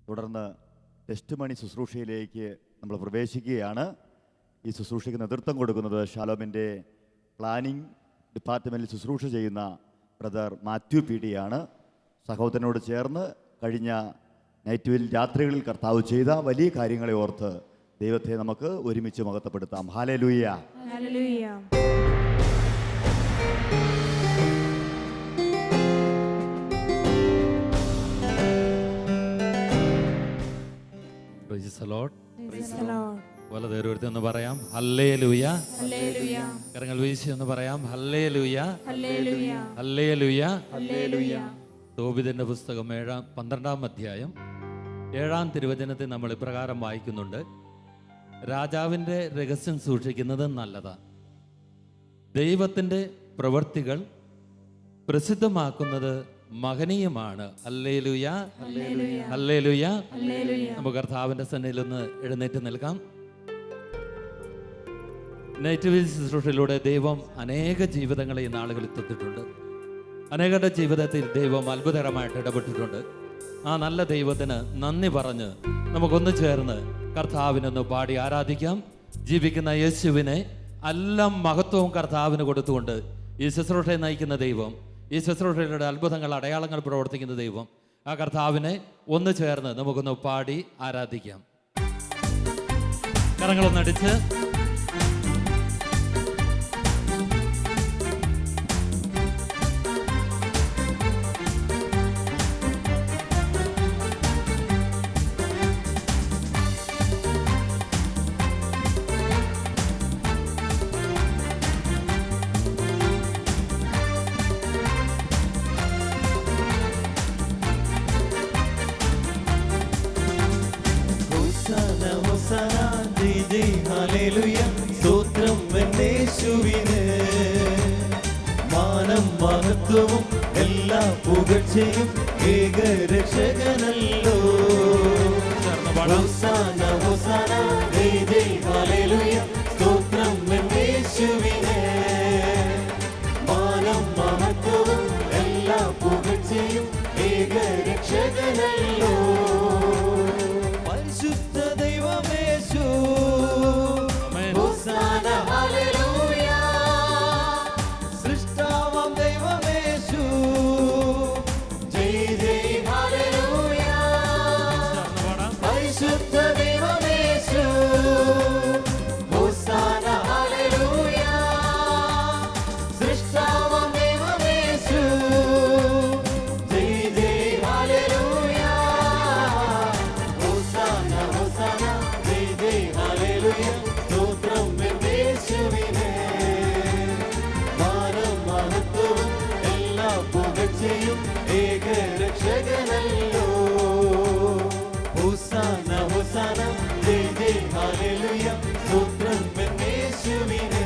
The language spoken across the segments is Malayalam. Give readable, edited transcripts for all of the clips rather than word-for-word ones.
തുടർന്ന് ടെസ്റ്റ് മണി ശുശ്രൂഷയിലേക്ക് നമ്മൾ പ്രവേശിക്കുകയാണ്. ഈ ശുശ്രൂഷയ്ക്ക് നേതൃത്വം കൊടുക്കുന്നത് ഷാലോമിൻ്റെ പ്ലാനിംഗ് ഡിപ്പാർട്ട്മെൻറ്റിൽ ശുശ്രൂഷ ചെയ്യുന്ന ബ്രദർ മാത്യു പി ഡി ആണ്. സഹോദരനോട് ചേർന്ന് കഴിഞ്ഞ നൈറ്റ് രാത്രികളിൽ കർത്താവ് ചെയ്ത വലിയ കാര്യങ്ങളെ ഓർത്ത് ദൈവത്തെ നമുക്ക് ഒരുമിച്ച് മഹത്വപ്പെടുത്താം. Hallelujah, hallelujah. വലതേരുവരുത്തി ഒന്ന് പറയാം ഹല്ലേലൂയ. കരങ്ങൾ വീശി ഒന്ന് പറയാം ഹല്ലേലൂയ, ഹല്ലേലൂയ, ഹല്ലേലൂയ. തോബിതിന്റെ പുസ്തകം 12-ാം അധ്യായം 7-ാം തിരുവചനത്തിൽ നമ്മൾ ഇപ്രകാരം വായിക്കുന്നുണ്ട്: രാജാവിൻ്റെ രഹസ്യം സൂക്ഷിക്കുന്നത് നല്ലതാ, ദൈവത്തിൻ്റെ പ്രവൃത്തികൾ പ്രസിദ്ധമാക്കുന്നത് മഹനീയമാണ്. Hallelujah, hallelujah. നമുക്ക് കർത്താവിൻ്റെ സന്നിധിയിൽ ഒന്ന് എഴുന്നേറ്റ് നിൽക്കാം. നൈറ്റ് ശുശ്രൂഷയിലൂടെ ദൈവം അനേക ജീവിതങ്ങളെ ഈ നാളുകളിൽ തൊട്ടിട്ടുണ്ട്. അനേകരുടെ ജീവിതത്തിൽ ദൈവം അത്ഭുതകരമായിട്ട് ഇടപെട്ടിട്ടുണ്ട്. ആ നല്ല ദൈവത്തിന് നന്ദി പറഞ്ഞ് നമുക്കൊന്ന് ചേർന്ന് കർത്താവിനൊന്ന് പാടി ആരാധിക്കാം. ജീവിക്കുന്ന യേശുവിനെ എല്ലാ മഹത്വവും കർത്താവിന് കൊടുത്തുകൊണ്ട് ഈ ശുശ്രൂഷയെ നയിക്കുന്ന ദൈവം, ഈ ശുശ്രൂഷയുടെ അത്ഭുതങ്ങൾ അടയാളങ്ങൾ പ്രവർത്തിക്കുന്ന ദൈവം, ആ കർത്താവിനെ ഒന്ന് ചേർന്ന് നമുക്കൊന്ന് പാടി ആരാധിക്കാം. കരങ്ങളൊന്നടിച്ച് സ്തോത്രം യേശുവിന്, മാനം മഹത്വവും എല്ലാ പുകഴ്ചയും ഏകരക്ഷകനല്ലോ. ഹോസാന ഹോസാന ജയ് ജയ് ഹല്ലേലൂയ. സ്തോത്രം യേശുവിന്, മാനം മഹത്വവും എല്ലാ പുകഴ്ചയും ഏകരക്ഷകനല്ലോ. പരിശുദ്ധ ദൈവമേശു, ഹോസാന ഹല്ലേലൂയ. സൃഷ്ടാവാം ദൈവമേശു, ജയ് ജയ് ഹല്ലേലൂയ. പരിശുദ്ധ ദൈവമേശു, ഹോസാന ഹല്ലേലൂയ. സൃഷ്ടാവാം ദൈവമേശു, ജയ് ജയ് ഹല്ലേലൂയ. ഹോസാന ഹോസാന ജയ് ജയ് ഹല്ലേലൂയ. സ്തോത്രം യേശുവിന്, മാനം മഹത്വവും എല്ലാ പുകഴ്ചയും ഏകരക്ഷകനല്ലോ. ഹോസാന ഹോസാന ജയ് ജയ് ഹല്ലേലൂയ. സ്തോത്രം യേശുവിന്,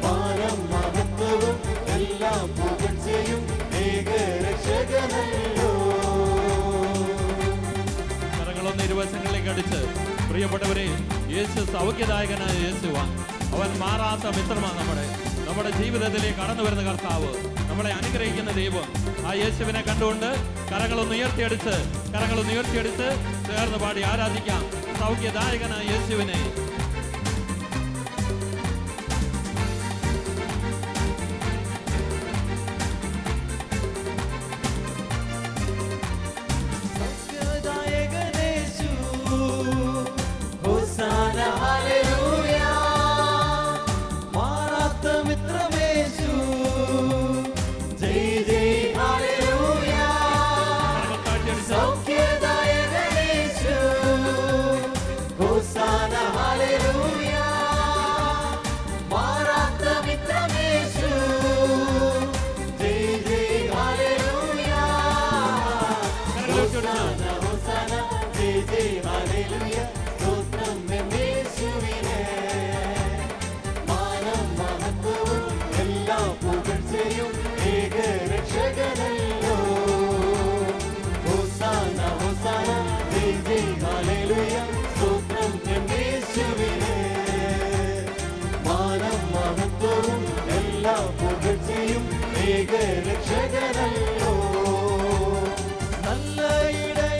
മാനം മഹത്വവും എല്ലാ പുകഴ്ചയും ഏകരക്ഷകനല്ലോ. കരങ്ങളൊന്ന് ഇരുവശങ്ങളിലേക്ക് അടിച്ച് പ്രിയപ്പെട്ടവരെ, യേശു സൗഖ്യദായകനായ യേശുവാണ്. അവൻ മാറാത്ത മിത്രമാണ്. നമ്മുടെ ജീവിതത്തിലേക്ക് കടന്നു വരുന്ന കർത്താവ്, നമ്മളെ അനുഗ്രഹിക്കുന്ന ദൈവം. ആ യേശുവിനെ കണ്ടുകൊണ്ട് കരങ്ങളൊന്ന് ഉയർത്തിയടിച്ച് ചേർന്ന് പാടി ആരാധിക്കാം സൗഖ്യദായകനായ യേശുവിനെ. സൗഖ്യദായകനേശു, ഹോസാന ഹല്ലേലൂയ. മാറാത്ത മിത്രമേശു, ജയ് ജയ് ഹല്ലേലൂയ. സൗഖ്യദായകനേശു, ഹോസാന ഹല്ലേലൂയ. മാറാത്ത മിത്രമേശു, ജയ് ജയ് ഹല്ലേലൂയ. ഹോസാന ഹോസാന ജയ് ജയ് ഹല്ലേലൂയ. സ്തോത്രം യേശുവിന്, മാനം മഹത്വവും എല്ലാ പുകഴ്ചയും ഏകരക്ഷകനല്ലോ. ഹോസാന ഹോസാന ജയ് ജയ് ഹല്ലേലൂയ. സ്തോത്രം യേശുവിന്, മാനം മഹത്വവും എല്ലാ പുകഴ്ചയും ഏകരക്ഷകനല്ലോ. നല്ല ഇടയ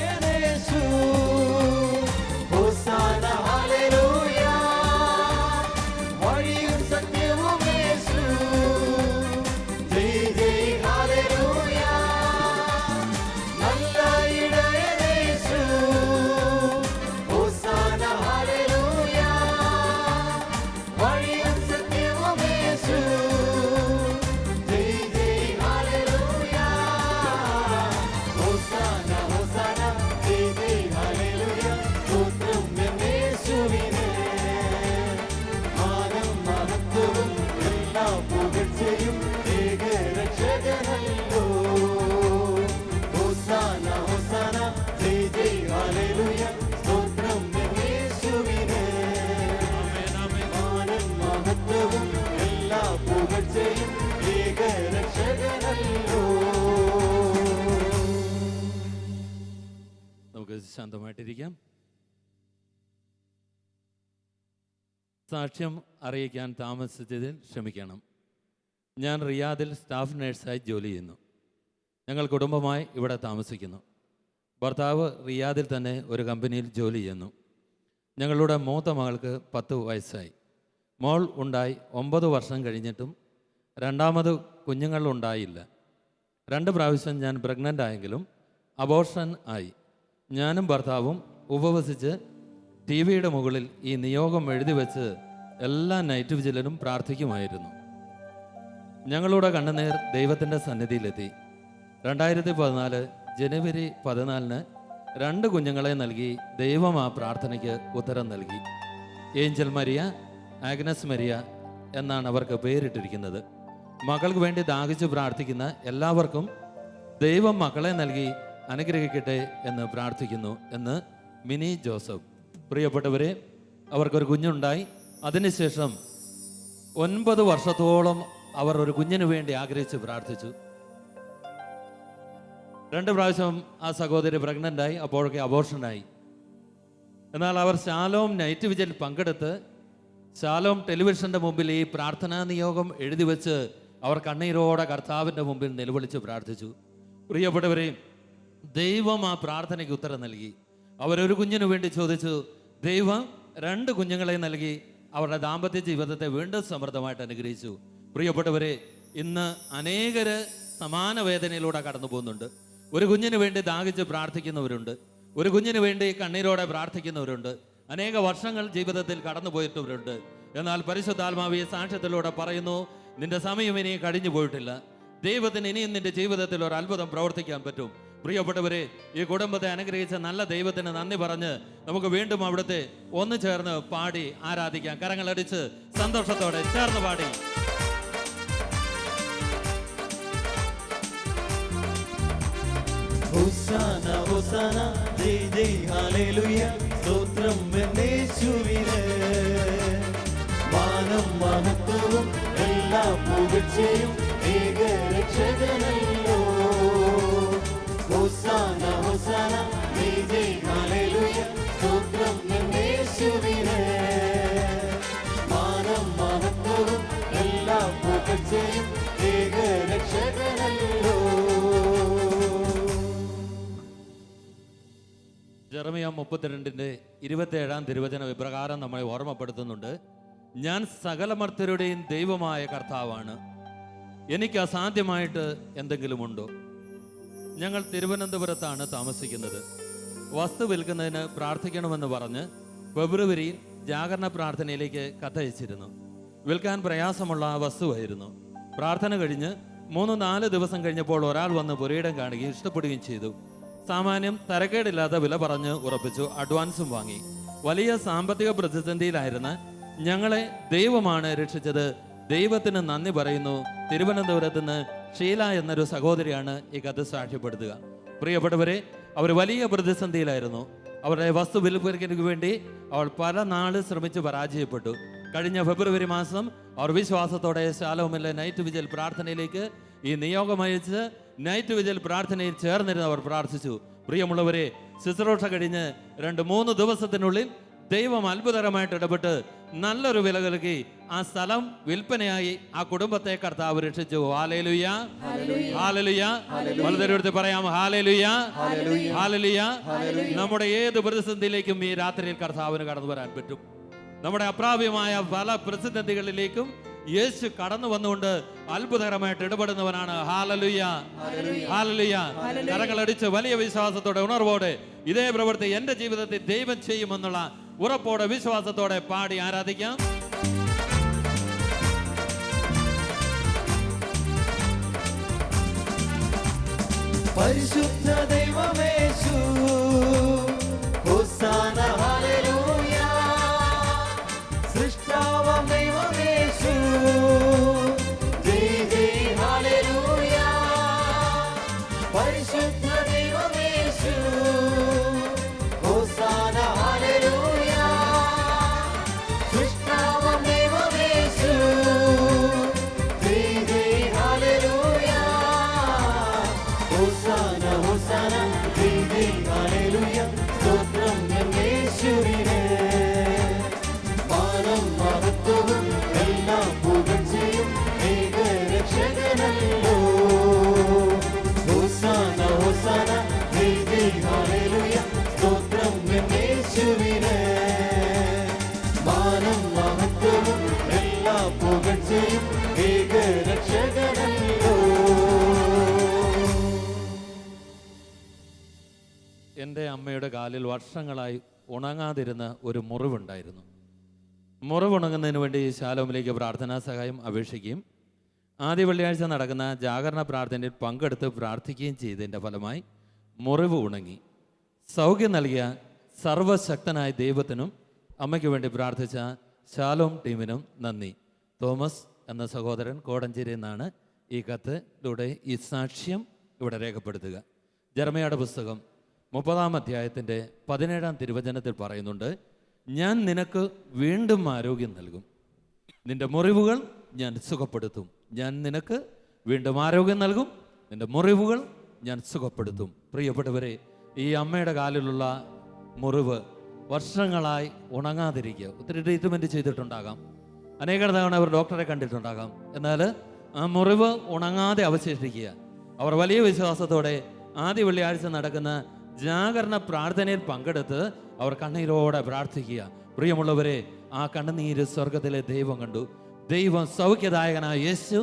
നമുക്ക് ശാന്തമായിട്ടിരിക്കാം. സാക്ഷ്യം അറിയിക്കാൻ താമസിച്ചതിൽ ക്ഷമിക്കണം. ഞാൻ റിയാദിൽ സ്റ്റാഫ് നഴ്സായി ജോലി ചെയ്യുന്നു. ഞങ്ങൾ കുടുംബമായി ഇവിടെ താമസിക്കുന്നു. ഭർത്താവ് റിയാദിൽ തന്നെ ഒരു കമ്പനിയിൽ ജോലി ചെയ്യുന്നു. ഞങ്ങളുടെ മൂത്ത മകൾക്ക് 10 വയസ്സായി. മോൾ ഉണ്ടായി 9 വർഷം കഴിഞ്ഞിട്ടും രണ്ടാമത് കുഞ്ഞുങ്ങൾ ഉണ്ടായില്ല. 2 പ്രാവശ്യം ഞാൻ പ്രഗ്നൻ്റ് ആയെങ്കിലും അബോർഷൻ ആയി. ഞാനും ഭർത്താവും ഉപവസിച്ച് ടി വിയുടെ മുകളിൽ ഈ നിയോഗം എഴുതി വെച്ച് എല്ലാ നൈറ്റ് വിജിലിനും പ്രാർത്ഥിക്കുമായിരുന്നു. ഞങ്ങളുടെ കണ്ണുനീർ ദൈവത്തിൻ്റെ സന്നിധിയിലെത്തി. 2014 ജനുവരി 14 2 കുഞ്ഞുങ്ങളെ നൽകി ദൈവം ആ പ്രാർത്ഥനയ്ക്ക് ഉത്തരം നൽകി. ഏഞ്ചൽ മരിയ, ആഗ്നസ് മരിയ എന്നാണ് അവർക്ക് പേരിട്ടിരിക്കുന്നത്. മക്കൾക്ക് വേണ്ടി ദാഹിച്ച് പ്രാർത്ഥിക്കുന്ന എല്ലാവർക്കും ദൈവം മക്കളെ നൽകി അനുഗ്രഹിക്കട്ടെ എന്ന് പ്രാർത്ഥിക്കുന്നു എന്ന് മിനി ജോസഫ്. പ്രിയപ്പെട്ടവരെ, അവർക്കൊരു കുഞ്ഞുണ്ടായി. അതിനുശേഷം 9 വർഷത്തോളം അവർ ഒരു കുഞ്ഞിന് വേണ്ടി ആഗ്രഹിച്ച് പ്രാർത്ഥിച്ചു. 2 പ്രാവശ്യം ആ സഹോദരി പ്രഗ്നൻ്റായി. അപ്പോഴൊക്കെ അബോർഷനായി. എന്നാൽ അവർ ശാലോം നൈറ്റ് വിജിൽ പങ്കെടുത്ത് ശാലോം ടെലിവിഷൻ്റെ മുമ്പിൽ ഈ പ്രാർത്ഥനാ നിയോഗം എഴുതി വെച്ച് അവർ കണ്ണീരോടെ കർത്താവിൻ്റെ മുമ്പിൽ നിലവിളിച്ച് പ്രാർത്ഥിച്ചു. പ്രിയപ്പെട്ടവരെ, ദൈവം ആ പ്രാർത്ഥനയ്ക്ക് ഉത്തരം നൽകി. അവരൊരു കുഞ്ഞിനു വേണ്ടി ചോദിച്ചു. ദൈവം 2 കുഞ്ഞുങ്ങളെ നൽകി അവരുടെ ദാമ്പത്യ ജീവിതത്തെ വീണ്ടും സമൃദ്ധമായിട്ട് അനുഗ്രഹിച്ചു. പ്രിയപ്പെട്ടവരെ, ഇന്ന് അനേകര് സമാന വേദനയിലൂടെ കടന്നു പോകുന്നുണ്ട്. ഒരു കുഞ്ഞിന് വേണ്ടി ദാഹിച്ച് പ്രാർത്ഥിക്കുന്നവരുണ്ട്. ഒരു കുഞ്ഞിന് വേണ്ടി കണ്ണീരോടെ പ്രാർത്ഥിക്കുന്നവരുണ്ട്. അനേക വർഷങ്ങൾ ജീവിതത്തിൽ കടന്നു പോയിട്ടുള്ളവരുണ്ട്. എന്നാൽ പരിശുദ്ധാത്മാവ് ഈ സാക്ഷ്യത്തിലൂടെ പറയുന്നു, നിന്റെ സമയം ഇനി കഴിഞ്ഞു പോയിട്ടില്ല. ദൈവത്തിന് ഇനിയും നിന്റെ ജീവിതത്തിൽ ഒരു അത്ഭുതം പ്രവർത്തിക്കാൻ പറ്റും. പ്രിയപ്പെട്ടവരെ, ഈ കുടുംബത്തെ അനുഗ്രഹിച്ച നല്ല ദൈവത്തിന് നന്ദി പറഞ്ഞ് നമുക്ക് വീണ്ടും അവിടുത്തെ ഒന്ന് ചേർന്ന് പാടി ആരാധിക്കാം. കരങ്ങളടിച്ച് സന്തോഷത്തോടെ ചേർന്ന് പാടി. ഹോസാന ഹോസാന ജയ് ജയ് ഹല്ലേലൂയ സ്തോത്രം യേശുവിനെ മാനം മഹത്വവും എല്ലാ പുകഴ്ചയും ഏകരക്ഷകനല്ലോ ഹോസാന ഹോസാന ജയ് ജയ് ഹല്ലേലൂയ സ്തോത്രം യേശുവിനെ മാനം മഹത്വവും എല്ലാ പുകഴ്ചയും ഏകരക്ഷകനല്ലോ. ജെറമിയ 32:27 തിരുവചനം ഇപ്രകാരം നമ്മളെ ഓർമ്മപ്പെടുത്തുന്നുണ്ട്. ഞാൻ സകലമർത്യരുടെയും ദൈവമായ കർത്താവാണ്. എനിക്ക് അസാധ്യമായിട്ട് എന്തെങ്കിലുമുണ്ടോ? ഞങ്ങൾ തിരുവനന്തപുരത്താണ് താമസിക്കുന്നത്. വസ്തു വിൽക്കുന്നതിന് പ്രാർത്ഥിക്കണമെന്ന് പറഞ്ഞ് ഫെബ്രുവരിയിൽ ജാഗരണ പ്രാർത്ഥനയിലേക്ക് കത്തയച്ചിരുന്നു. വിൽക്കാൻ പ്രയാസമുള്ള ആ വസ്തുവായിരുന്നു. പ്രാർത്ഥന കഴിഞ്ഞ് 3-4 ദിവസം കഴിഞ്ഞപ്പോൾ ഒരാൾ വന്ന് പുരയിടം കാണുകയും ഇഷ്ടപ്പെടുകയും ചെയ്തു. സാമാന്യം തരക്കേടില്ലാത്ത വില പറഞ്ഞ് ഉറപ്പിച്ചു. അഡ്വാൻസും വാങ്ങി. വലിയ സാമ്പത്തിക പ്രതിസന്ധിയിലായിരുന്ന ഞങ്ങളെ ദൈവമാണ് രക്ഷിച്ചത്. ദൈവത്തിന് നന്ദി പറയുന്നു. തിരുവനന്തപുരത്ത് നിന്ന് ഷീല എന്നൊരു സഹോദരിയാണ് ഈ കഥ സാക്ഷ്യപ്പെടുത്തുക. പ്രിയപ്പെട്ടവരെ, അവർ വലിയ പ്രതിസന്ധിയിലായിരുന്നു. അവരുടെ വസ്തു വിൽപ്പനയ്ക്ക് വേണ്ടി അവൾ പല നാൾ ശ്രമിച്ച് പരാജയപ്പെട്ടു. കഴിഞ്ഞ ഫെബ്രുവരി മാസം അവർ വിശ്വാസത്തോടെ ശാലോമിലെ നൈറ്റ് വിജിൽ പ്രാർത്ഥനയിലേക്ക് ഈ നിയോഗം അയച്ച് നൈറ്റ് വിജിൽ പ്രാർത്ഥനയിൽ ചേർന്നിരുന്ന് അവർ പ്രാർത്ഥിച്ചു. പ്രിയമുള്ളവരെ, ശുശ്രൂഷ കഴിഞ്ഞ് 2-3 ദിവസത്തിനുള്ളിൽ ദൈവം അത്ഭുതകരമായിട്ട് ഇടപെട്ട് നല്ലൊരു വില നൽകി ആ സ്ഥലം വിൽപ്പനയായി ആ കുടുംബത്തെ കർത്താവ് രക്ഷിച്ചു. Hallelujah, hallelujah. വളരെടുത്ത് പറയാം, ഹല്ലേലൂയ, ഹല്ലേലൂയ. നമ്മുടെ ഏത് പ്രതിസന്ധിയിലേക്കും ഈ രാത്രിയിൽ കർത്താവിന് കടന്നു വരാൻ പറ്റും. നമ്മുടെ അപ്രാപ്യമായ പല പ്രതിസന്ധികളിലേക്കും യേശു കടന്നു വന്നുകൊണ്ട് അത്ഭുതകരമായിട്ട് ഇടപെടുന്നവനാണ്. ഹല്ലേലൂയ, ഹല്ലേലൂയ. കരങ്ങളടിച്ച് വലിയ വിശ്വാസത്തോടെ ഉണർവോടെ ഇതേ പ്രവൃത്തി എൻ്റെ ജീവിതത്തിൽ ദൈവം ചെയ്യുമെന്നുള്ള ഉറപ്പോടെ വിശ്വാസത്തോടെ പാടി ആരാധിക്കാം. പരിശുദ്ധ ദൈവമേശു ഹോസാന ഹല്ലേലൂയ സൃഷ്ടാവാം ദൈവമേശു ജയ് ജയ് ഹല്ലേലൂയ പരിശുദ്ധ ദൈവമേശു ഹോസാന ഹല്ലേലൂയ സൃഷ്ടാവാം ദൈവമേശു ജയ് ജയ് ഹല്ലേലൂയ ഹോസാന ഹോസാന ജയ് ജയ് എൻ്റെ അമ്മയുടെ കാലിൽ വർഷങ്ങളായി ഉണങ്ങാതിരുന്ന ഒരു മുറിവുണ്ടായിരുന്നു. മുറിവുണങ്ങുന്നതിന് വേണ്ടി ശാലോമിലേക്ക് പ്രാർത്ഥനാ സഹായം അപേക്ഷിക്കുകയും ആദ്യ വെള്ളിയാഴ്ച നടക്കുന്ന ജാഗരണ പ്രാർത്ഥനയിൽ പങ്കെടുത്ത് പ്രാർത്ഥിക്കുകയും ചെയ്തതിൻ്റെ ഫലമായി മുറിവ് ഉണങ്ങി. സൗഖ്യം നൽകിയ സർവശക്തനായ ദൈവത്തിനും അമ്മയ്ക്ക് വേണ്ടി പ്രാർത്ഥിച്ച ശാലോം ടീമിനും നന്ദി. തോമസ് എന്ന സഹോദരൻ കോടഞ്ചേരി എന്നാണ് ഈ കത്തിലൂടെ ഈ സാക്ഷ്യം ഇവിടെ രേഖപ്പെടുത്തുക. ജെറമ്യായുടെ പുസ്തകം 30-ാം അധ്യായത്തിൻ്റെ 17-ാം തിരുവചനത്തിൽ പറയുന്നുണ്ട്, ഞാൻ നിനക്ക് വീണ്ടും ആരോഗ്യം നൽകും, നിന്റെ മുറിവുകൾ ഞാൻ സുഖപ്പെടുത്തും. ഞാൻ നിനക്ക് വീണ്ടും ആരോഗ്യം നൽകും, നിന്റെ മുറിവുകൾ ഞാൻ സുഖപ്പെടുത്തും. പ്രിയപ്പെട്ടവരെ, ഈ അമ്മയുടെ കാലിലുള്ള മുറിവ് വർഷങ്ങളായി ഉണങ്ങാതിരിക്കുക. ഒത്തിരി ട്രീറ്റ്മെൻറ്റ് ചെയ്തിട്ടുണ്ടാകാം, അനേക തവണ അവർ ഡോക്ടറെ കണ്ടിട്ടുണ്ടാകാം. എന്നാൽ ആ മുറിവ് ഉണങ്ങാതെ അവശേഷിക്കുക. അവർ വലിയ വിശ്വാസത്തോടെ ആദ്യ വെള്ളിയാഴ്ച നടക്കുന്ന ജാഗരണ പ്രാർത്ഥനയിൽ പങ്കെടുത്ത് അവർ കണ്ണീരോടെ പ്രാർത്ഥിക്കുക. പ്രിയമുള്ളവരെ, ആ കണ്ണുനീര് സ്വർഗത്തിലെ ദൈവം കണ്ടു. ദൈവം സൗഖ്യദായകനായ യേശു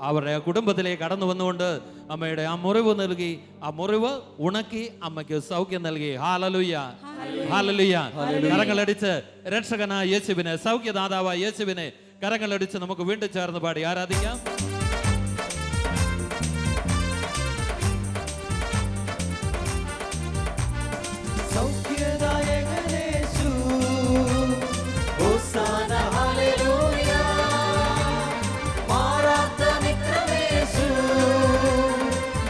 അവരുടെ കുടുംബത്തിലേക്ക് കടന്നു വന്നുകൊണ്ട് അമ്മയുടെ ആ മുറിവ് നൽകി, ആ മുറിവ് ഉണക്കി അമ്മയ്ക്ക് സൗഖ്യം നൽകി. ഹല്ലേലൂയ, ഹല്ലേലൂയ. കരങ്ങളടിച്ച് രക്ഷകനായ യേശുവിനെ, സൗഖ്യദാതാവായ യേശുവിനെ കരങ്ങളടിച്ച് നമുക്ക് വീണ്ടും ചേർന്ന് പാടി ആരാധിക്കാം. സൗഖ്യദായകനേശു, ഹോസാന ഹല്ലേലൂയ. മാറാത്ത മിത്രമേശു,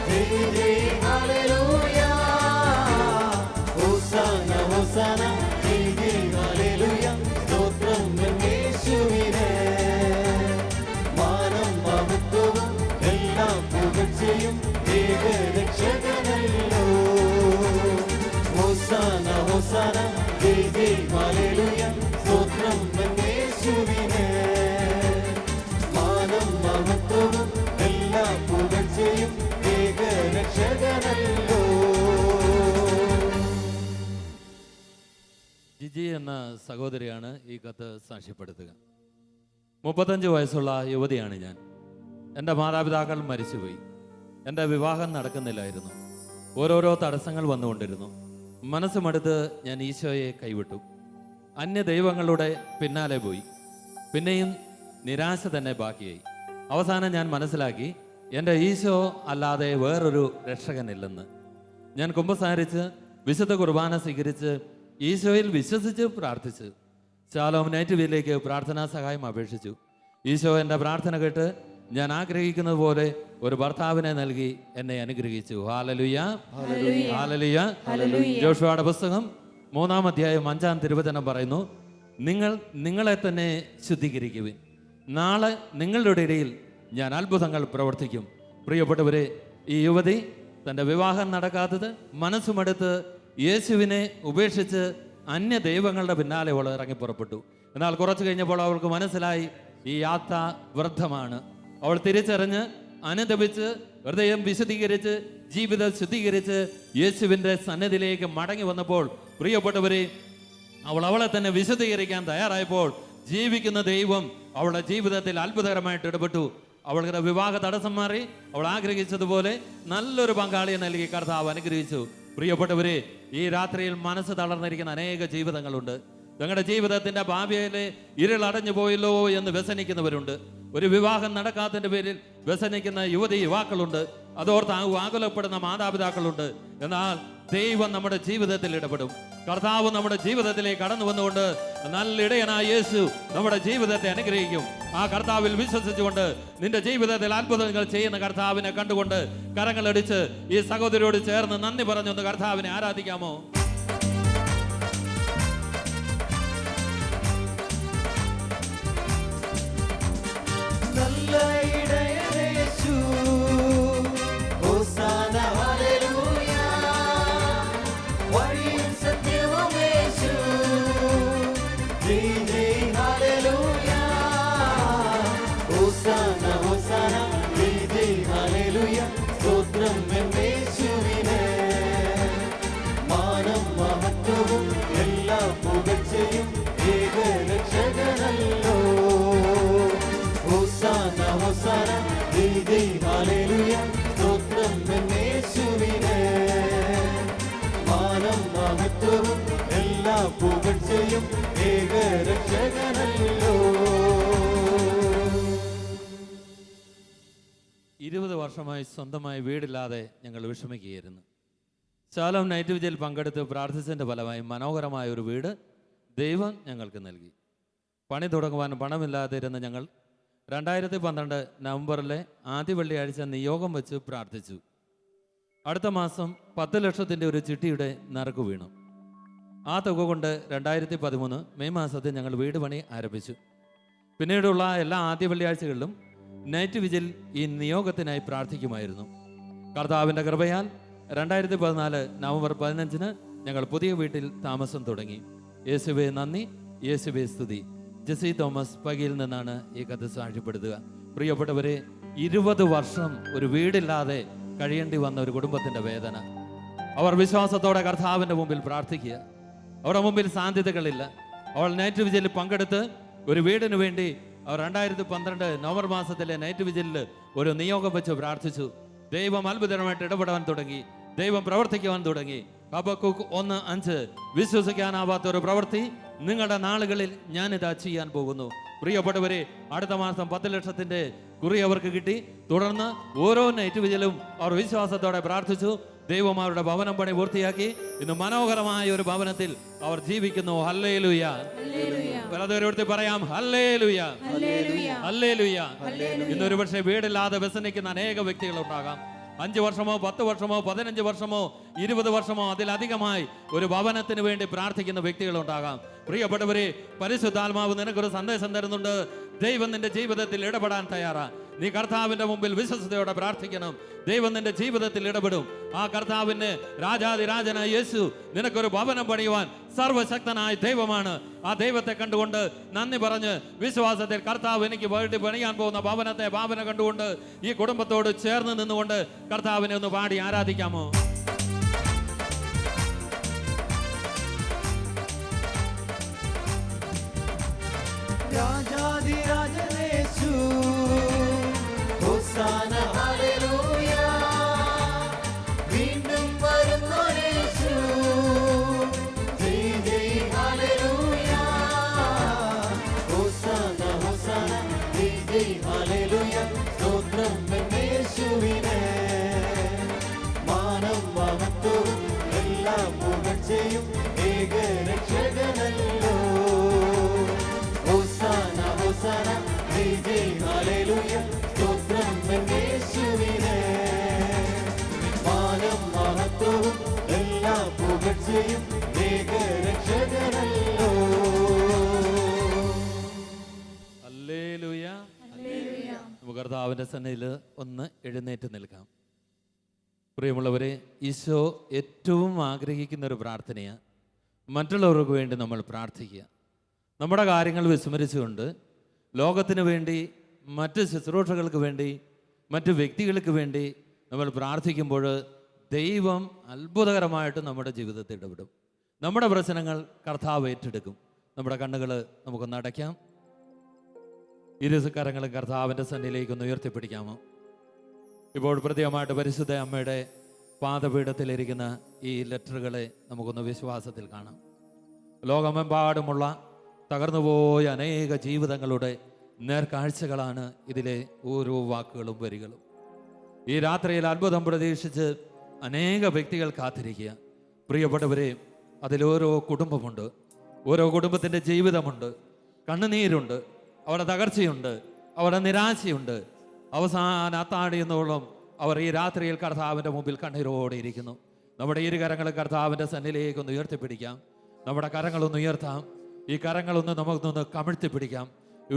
ജയ് ജയ് ഹല്ലേലൂയ. ഹോസാന ഹോസാന, ജയ് ജയ് ഹല്ലേലൂയ. സ്തോത്രം യേശുവിനെ, മാനം മഹത്വവും എല്ലാം പുകഴ്ചയും ഏകരക്ഷകനല്ലോ. ഹോസാന ഹോസാന, ജയ് ജയ് ഹല്ലേലൂയ. സ്തോത്രം യേശുവിനെ, മാനം മഹത്വവും എല്ലാ പുകഴ്ചയും ഏകരക്ഷകനല്ലോ. ജിജി എന്ന സഹോദരിയാണ് ഈ കത്ത് സാക്ഷ്യപ്പെടുത്തുക. 35 വയസ്സുള്ള യുവതിയാണ് ഞാൻ. എൻ്റെ മാതാപിതാക്കൾ മരിച്ചുപോയി. എൻ്റെ വിവാഹം നടക്കുന്നില്ലായിരുന്നു. ഓരോരോ തടസ്സങ്ങൾ വന്നുകൊണ്ടിരുന്നു. മനസ്സുമടുത്ത് ഞാൻ ഈശോയെ കൈവിട്ടു. അന്യ ദൈവങ്ങളുടെ പിന്നാലെ പോയി. പിന്നെയും നിരാശ തന്നെ ബാക്കിയായി. അവസാനം ഞാൻ മനസ്സിലാക്കി, എൻ്റെ ഈശോ അല്ലാതെ വേറൊരു രക്ഷകനില്ലെന്ന്. ഞാൻ കുമ്പസാരിച്ച് വിശുദ്ധ കുർബാന സ്വീകരിച്ച് ഈശോയിൽ വിശ്വസിച്ച് പ്രാർത്ഥിച്ച് ശാലോം നൈറ്റ് പ്രാർത്ഥനാ സഹായം അപേക്ഷിച്ചു. ഈശോ എൻ്റെ പ്രാർത്ഥന കേട്ട് ഞാൻ ആഗ്രഹിക്കുന്നത് പോലെ ഒരു ഭർത്താവിനെ നൽകി എന്നെ അനുഗ്രഹിച്ചു. Hallelujah, hallelujah. ജോഷുവയുടെ പുസ്തകം 3-ാം അധ്യായം 5-ാം തിരുവചനം പറയുന്നു, നിങ്ങൾ നിങ്ങളെ തന്നെ ശുദ്ധീകരിക്കുവിൻ, നാളെ നിങ്ങളുടെ ഇടയിൽ ഞാൻ അത്ഭുതങ്ങൾ പ്രവർത്തിക്കും. പ്രിയപ്പെട്ടവരെ, ഈ യുവതി തൻ്റെ വിവാഹം നടക്കാത്തത് മനസ്സുമെടുത്ത് യേശുവിനെ ഉപേക്ഷിച്ച് അന്യ ദൈവങ്ങളുടെ പിന്നാലെ അവൾ ഇറങ്ങി പുറപ്പെട്ടു. എന്നാൽ കുറച്ച് കഴിഞ്ഞപ്പോൾ അവൾക്ക് മനസ്സിലായി, ഈ യാത്ര വൃദ്ധമാണ്. അവൾ തിരിച്ചറിഞ്ഞ് അനുദപിച്ച് ഹൃദയം വിശുദ്ധീകരിച്ച് ജീവിതം ശുദ്ധീകരിച്ച് യേശുവിൻ്റെ സന്നിധിയിലേക്ക് മടങ്ങി വന്നപ്പോൾ, പ്രിയപ്പെട്ടവരെ, അവളെ തന്നെ വിശുദ്ധീകരിക്കാൻ തയ്യാറായപ്പോൾ ജീവിക്കുന്ന ദൈവം അവളുടെ ജീവിതത്തിൽ അത്ഭുതകരമായിട്ട് ഇടപെട്ടു. അവളുടെ വിവാഹ തടസ്സം മാറി. അവൾ ആഗ്രഹിച്ചതുപോലെ നല്ലൊരു പങ്കാളിയെ നൽകി കർത്താവ് അനുഗ്രഹിച്ചു. പ്രിയപ്പെട്ടവരെ, ഈ രാത്രിയിൽ മനസ്സ് തളർന്നിരിക്കുന്ന അനേക ജീവിതങ്ങളുണ്ട്. ഞങ്ങളുടെ ജീവിതത്തിൻ്റെ ഭാവിയിലെ ഇരുളടഞ്ഞു പോയല്ലോ എന്ന് വ്യസനിക്കുന്നവരുണ്ട്. ഒരു വിവാഹം നടക്കാത്തതിൻ്റെ പേരിൽ വ്യസനിക്കുന്ന യുവാക്കളുണ്ട്. അതോർത്ത് ആകുലപ്പെടുന്ന മാതാപിതാക്കളുണ്ട്. എന്നാൽ ദൈവം നമ്മുടെ ജീവിതത്തിൽ ഇടപെടും. കർത്താവ് നമ്മുടെ ജീവിതത്തിലേക്ക് കടന്നു വന്നുകൊണ്ട് നല്ല ഇടയനായ യേശു നമ്മുടെ ജീവിതത്തെ അനുഗ്രഹിക്കും. ആ കർത്താവിൽ വിശ്വസിച്ചുകൊണ്ട് നിന്റെ ജീവിതത്തിൽ അത്ഭുതങ്ങൾ ചെയ്യുന്ന കർത്താവിനെ കണ്ടുകൊണ്ട് കരങ്ങളടിച്ച് ഈ സഹോദരിയോട് ചേർന്ന് നന്ദി പറഞ്ഞൊന്ന് കർത്താവിനെ ആരാധിക്കാമോ? നല്ല ഇടയനേശു, ഹോസാന ഹല്ലേലൂയ. വഴിയും സത്യവും യേശു, ജയ് ജയ് ഹല്ലേലൂയ. ഹോസാന ഹോസാന, ജയ് ജയ് ഹല്ലേലൂയ. സ്തോത്രം യേശുവിനെ, മാനം മഹത്വം മഹത്വവും എല്ലാ പുകഴ്ചയും ഏകരക്ഷകനല്ലോ. 20 വർഷമായി സ്വന്തമായി വീടില്ലാതെ ഞങ്ങൾ വിഷമിക്കുകയായിരുന്നു. ശാലോം നൈറ്റ് വിജയിൽ പങ്കെടുത്ത് പ്രാർത്ഥിച്ചതിൻ്റെ ഫലമായി മനോഹരമായ ഒരു വീട് ദൈവം ഞങ്ങൾക്ക് നൽകി. പണി തുടങ്ങുവാൻ പണമില്ലാതിരുന്ന ഞങ്ങൾ 2012 നവംബറിലെ ആദ്യ വെള്ളിയാഴ്ച നിയോഗം വെച്ച് പ്രാർത്ഥിച്ചു. അടുത്ത മാസം 10 ലക്ഷത്തിൻ്റെ ഒരു ചിട്ടിയുടെ നറുക്ക് വീണു. ആ തുക കൊണ്ട് 2013 മെയ് മാസത്തിൽ ഞങ്ങൾ വീട് പണി ആരംഭിച്ചു. പിന്നീടുള്ള എല്ലാ ആദ്യ വെള്ളിയാഴ്ചകളിലും നൈറ്റ് വിജിൽ ഈ നിയോഗത്തിനായി പ്രാർത്ഥിക്കുമായിരുന്നു. കർത്താവിൻ്റെ കൃപയാൽ 2014 നവംബർ 15 ഞങ്ങൾ പുതിയ വീട്ടിൽ താമസം തുടങ്ങി. യേശുവേ നന്ദി, യേശുവേ സ്തുതി. ജെസി തോമസ് പകിയിൽ നിന്നാണ് ഈ കഥ സാക്ഷ്യപ്പെടുത്തുക. പ്രിയപ്പെട്ടവരെ, 20 വർഷം ഒരു വീടില്ലാതെ കഴിയേണ്ടി വന്ന ഒരു കുടുംബത്തിൻ്റെ വേദന. അവർ വിശ്വാസത്തോടെ കർത്താവിൻ്റെ മുമ്പിൽ പ്രാർത്ഥിക്കുക. അവരുടെ മുമ്പിൽ സാധ്യതകളില്ല. അവൾ നൈറ്റ് വിജിലിൽ പങ്കെടുത്ത് ഒരു വീടിന് വേണ്ടി അവർ 2012 നവംബർ മാസത്തിലെ നൈറ്റ് വിജിലിൽ ഒരു നിയോഗം വെച്ച് പ്രാർത്ഥിച്ചു. ദൈവം അത്ഭുതമായിട്ട് ഇടപെടാൻ തുടങ്ങി. ദൈവം പ്രവർത്തിക്കുവാൻ തുടങ്ങി. ഹബക്കൂക്ക് 1:5 വിശ്വസിക്കാനാവാത്ത ഒരു പ്രവൃത്തി നിങ്ങളുടെ നാളുകളിൽ ഞാനിതാ ചെയ്യാൻ പോകുന്നു. പ്രിയപ്പെട്ടവരെ, അടുത്ത മാസം 10 ലക്ഷത്തിൻ്റെ കുറി അവർക്ക് കിട്ടി. തുടർന്ന് ഓരോ നൈറ്റ് വിജിലും അവർ വിശ്വാസത്തോടെ പ്രാർത്ഥിച്ചു. ദൈവം അവരുടെ ഭവനം പണി പൂർത്തിയാക്കി. ഇന്ന് മനോഹരമായ ഒരു ഭവനത്തിൽ അവർ ജീവിക്കുന്നു. ഹല്ലേലൂയ. വെറുതെ പറയാം ഹല്ലേലൂയ, ഹല്ലേലൂയ. ഇന്നൊരു പക്ഷേ വീടില്ലാതെ വ്യസനിക്കുന്ന അനേക വ്യക്തികൾ ഉണ്ടാകാം. 5 വർഷമോ 10 വർഷമോ 15 വർഷമോ 20 വർഷമോ അതിലധികമായി ഒരു ഭവനത്തിന് വേണ്ടി പ്രാർത്ഥിക്കുന്ന വ്യക്തികളുണ്ടാകാം. പ്രിയപ്പെട്ടവരെ, പരിശുദ്ധാത്മാവ് നിനക്കൊരു സന്ദേശം തരുന്നുണ്ട്. ദൈവം നിന്റെ ജീവിതത്തിൽ ഇടപെടാൻ തയ്യാറാ. നീ കർത്താവിന്റെ മുമ്പിൽ വിശ്വസ്തയോടെ പ്രാർത്ഥിക്കണം. ദൈവം നിന്റെ ജീവിതത്തിൽ ഇടപെടും. ആ കർത്താവിന് രാജാതിരാജനായ യേശു നിനക്കൊരു ഭവനം പണിയുവാൻ സർവശക്തനായ ദൈവമാണ്. ആ ദൈവത്തെ കണ്ടുകൊണ്ട് നന്ദി പറഞ്ഞ് വിശ്വാസത്തിൽ കർത്താവ് എനിക്ക് വേണ്ടി പണിയാൻ പോകുന്ന ഭാവന കണ്ടുകൊണ്ട് ഈ കുടുംബത്തോട് ചേർന്ന് നിന്നുകൊണ്ട് കർത്താവിനെ ഒന്ന് പാടി ആരാധിക്കാമോ? രാജാധിരാജനേശു ഹോസാന ഹല്ലേലൂയ. വീണ്ടും വരുന്നോരേശു ജയ് ജയ് ഹല്ലേലൂയ. ഹോസാന ഹോസാന ജയ് ജയ് ഹല്ലേലൂയ. സ്തോത്രം യേശുവിനെ. മാനം മഹത്വവും എല്ലാ പുകഴ്ചയും ഏകരക്ഷകനല്ലോ. ഹോസാന ഹോസാന ജയ് ജയ് ഹല്ലേലൂയ. സ്തോത്രം യേശുവിനെ. മാനം മഹത്വവും എല്ലാ പുകഴ്ചയും ഏകരക്ഷകനല്ലോ. ഹല്ലേലൂയ. നമുക്ക് കർത്താവിൻ്റെ സന്നിധിയിൽ ഒന്ന് എഴുന്നേറ്റ് നിൽക്കാം. പ്രിയമുള്ളവരെ, ഈശോ ഏറ്റവും ആഗ്രഹിക്കുന്ന ഒരു പ്രാർത്ഥനയാണ് മറ്റുള്ളവർക്ക് വേണ്ടി നമ്മൾ പ്രാർത്ഥിക്കുക. നമ്മുടെ കാര്യങ്ങൾ വിസ്മരിച്ചുകൊണ്ട് ലോകത്തിന് വേണ്ടി, മറ്റ് ശുശ്രൂഷകൾക്ക് വേണ്ടി, മറ്റ് വ്യക്തികൾക്ക് വേണ്ടി നമ്മൾ പ്രാർത്ഥിക്കുമ്പോൾ ദൈവം അത്ഭുതകരമായിട്ട് നമ്മുടെ ജീവിതത്തിൽ ഇടപെടും. നമ്മുടെ പ്രശ്നങ്ങൾ കർത്താവ് ഏറ്റെടുക്കും. നമ്മുടെ കണ്ണുകൾ നമുക്കൊന്ന് അടയ്ക്കാം. ഇരുകരങ്ങളും കർത്താവിൻ്റെ സന്നിധിയിലേക്കൊന്ന് ഉയർത്തിപ്പിടിക്കാമോ? ഇപ്പോൾ പ്രത്യേകമായിട്ട് പരിശുദ്ധ അമ്മയുടെ പാദപീഠത്തിലിരിക്കുന്ന ഈ ലെറ്ററുകളെ നമുക്കൊന്ന് വിശ്വാസത്തിൽ കാണാം. ലോകമെമ്പാടുമുള്ള തകർന്നുപോയ അനേക ജീവിതങ്ങളുടെ നേർക്കാഴ്ചകളാണ് ഇതിലെ ഓരോ വാക്കുകളും വരികളും. ഈ രാത്രിയിൽ അത്ഭുതം പ്രതീക്ഷിച്ച് അനേക വ്യക്തികൾ കാത്തിരിക്കുക. പ്രിയപ്പെട്ടവരെ, അതിലോരോ കുടുംബമുണ്ട്. ഓരോ കുടുംബത്തിൻ്റെ ജീവിതമുണ്ട്. കണ്ണുനീരുണ്ട്, അവിടെ തകർച്ചയുണ്ട്, അവിടെ നിരാശയുണ്ട്. അവസാന അത്താടിയെന്നോളം അവർ ഈ രാത്രിയിൽ കർത്താവിൻ്റെ മുമ്പിൽ കണ്ണീരോടെ ഇരിക്കുന്നു. നമ്മുടെ ഇരുകരങ്ങൾ കർത്താവിൻ്റെ സന്നിധിയിലേക്കൊന്ന് ഉയർത്തിപ്പിടിക്കാം. നമ്മുടെ കരങ്ങളൊന്ന് ഉയർത്താം. ഈ കരങ്ങളൊന്ന് നമുക്കൊന്ന് കമിഴ്ത്തിപ്പിടിക്കാം.